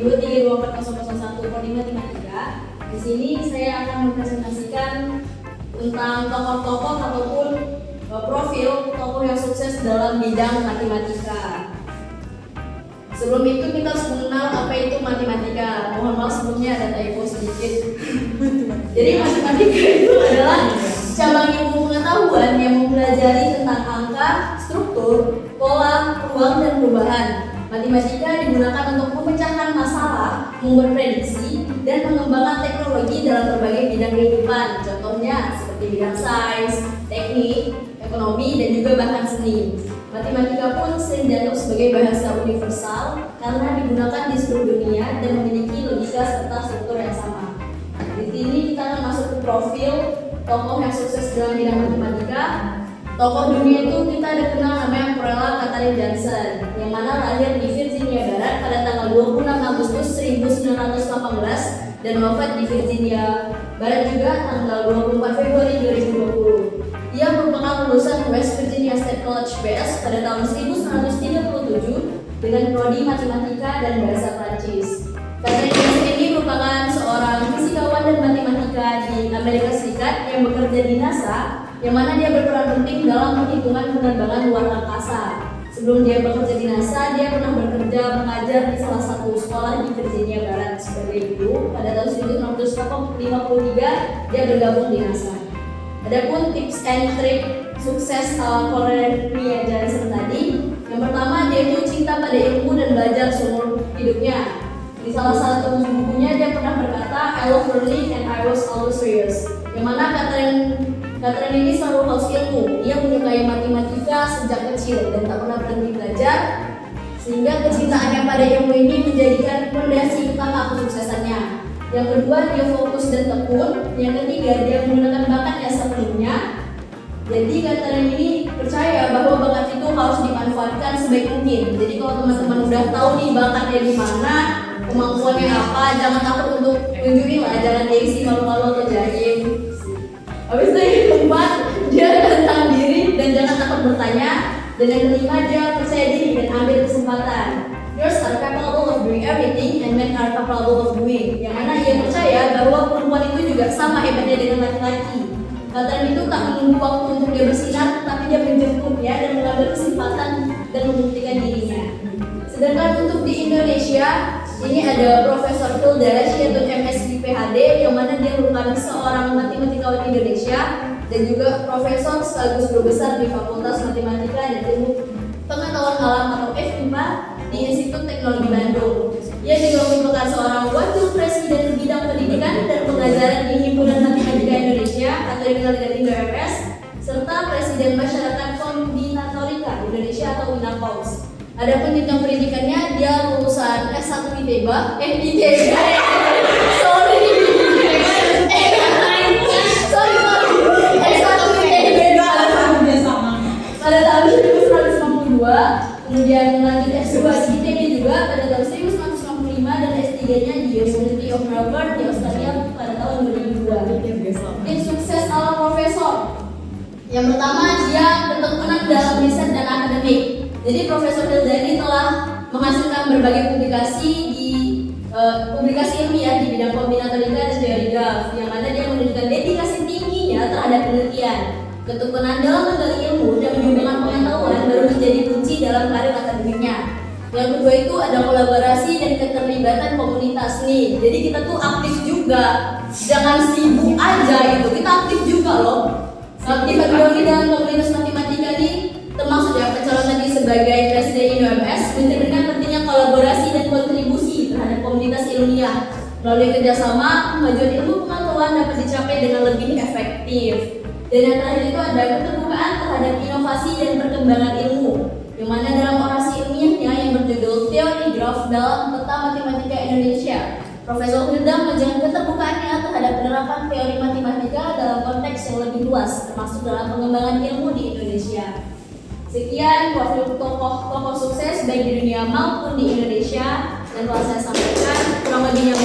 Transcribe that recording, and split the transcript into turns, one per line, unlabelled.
23240001 Prodi Matematika. Di sini saya akan mempresentasikan tentang tokoh-tokoh ataupun profil tokoh yang sukses dalam bidang matematika. Sebelum itu kita harus mengenal apa itu matematika. Mohon maaf sebelumnya ada typo sedikit. Jadi matematika itu adalah cabang ilmu pengetahuan yang mempelajari tentang angka, struktur, pola, ruang, dan perubahan. Matematika digunakan untuk memecahkan masalah, membuat prediksi, dan mengembangkan teknologi dalam berbagai bidang kehidupan. Contohnya seperti bidang sains, teknik, ekonomi, dan juga bahkan seni. Matematika pun sering dianggap sebagai bahasa universal karena digunakan di seluruh dunia dan memiliki logika serta struktur yang sama. Di sini kita akan masuk ke profil tokoh yang sukses dalam bidang matematika. Tokoh dunia itu kita ada kenal namanya Prella Katharine Johnson, yang mana lahir di Virginia Barat pada tanggal 26 Agustus 1918 dan wafat di Virginia Barat juga tanggal 24 Februari 2020. Ia merupakan lulusan West Virginia State College BS pada tahun 1937 dengan prodi matematika dan bahasa Prancis. Katharine Johnson ini merupakan seorang fisikawan dan matematika di Amerika Serikat yang bekerja di NASA, yang mana dia berperan penting dalam perhitungan penerbangan luar angkasa. Sebelum dia bekerja di NASA, dia pernah bekerja mengajar di salah satu sekolah di Virginia Barat sebagai guru. Pada tahun 1953, dia bergabung di NASA. Adapun tips and trik sukses Katharine Johnson tadi, yang pertama dia itu cinta pada ilmu dan belajar seumur hidupnya. Di salah satu bukunya dia pernah berkata, I love learning and I was always curious. Yang mana Katharine ini selalu haus ilmu. Ia menyukai matematika sejak kecil dan tak pernah berhenti belajar, sehingga kecintaannya pada ilmu ini menjadikan fondasi utama kesuksesannya. Yang kedua, dia fokus dan tekun. Yang ketiga, dia menggunakan bakatnya sepenuhnya. Jadi Katharine ini percaya bahwa bakat itu harus dimanfaatkan sebaik mungkin. Jadi kalau teman-teman udah tahu nih bakatnya di mana, kemampuannya apa, jangan takut untuk tunjukin lah, jangan gengsi, malu-malu atau jahil. Habis itu yang keempat, dia tentang diri dan jangan takut bertanya. Dan yang kelima, dia percaya diri dan ambil kesempatan. Girls are capable of doing everything and men are capable of doing. Yang mana ia percaya bahwa perempuan itu juga sama hebatnya dengan laki-laki. Katharine itu tak menunggu waktu untuk dia bersinar, tetapi dia menjemputnya dan mengambil kesempatan dan membuktikan dirinya. Sedangkan untuk di Indonesia, ini ada Profesor Phil Dash yaitu MSc PhD, yang mana dia merupakan seorang matematikawan Indonesia dan juga profesor sekaligus guru besar di Fakultas Matematika dan Ilmu Pengetahuan Alam atau FIMA di Institut Teknologi Bandung. Ia juga merupakan seorang wakil presiden bidang pendidikan dan pengajaran di Himpunan Matematika Indonesia atau dikenal dengan INDO-MS, serta presiden Masyarakat Kombinatorika Indonesia atau INAKOMS. Adapun jenjang pendidikannya, dia lulusan S1 ITB, pada tahun 1952, kemudian melanjut S2 di ITB juga pada tahun 1955 dan S3-nya di University of Melbourne di Australia pada tahun 2002. Tips sukses ala profesor. Yang pertama, dia bertekun dalam riset dan akademik. Jadi Profesor Hilda ini telah menghasilkan berbagai publikasi publikasi ilmiah di bidang kombinatorika dan teori graf, yang mana dia menunjukkan dedikasi tingginya terhadap penelitian. Ketekunan dalam menggali ilmu dan menyumbangkan pengetahuan baru menjadi kunci dalam karir akademiknya. Yang kedua itu ada kolaborasi dan keterlibatan komunitas nih. Jadi kita tuh aktif juga, jangan sibuk aja gitu. Kita aktif juga loh. Aktif dalam komunitas matematika nih, termasuk ya pencalonan tadi sebagai presiden INDO-MS, mencerminkan pentingnya kolaborasi dan kontribusi terhadap komunitas ilmiah. Melalui kerjasama, kemajuan ilmu pengetahuan dapat dicapai dengan lebih efektif. Dan yang terakhir itu ada keterbukaan terhadap inovasi dan perkembangan ilmu, yang mana dalam orasi ilmiahnya yang berjudul Teori Graf dalam Peta Matematika Indonesia, Profesor Hilda menunjukkan keterbukaannya terhadap penerapan teori matematika dalam konteks yang lebih luas, termasuk dalam pengembangan ilmu di Indonesia. Sekian profil tokoh sukses baik di dunia maupun di Indonesia, dan telah saya sampaikan kurang lebihnya.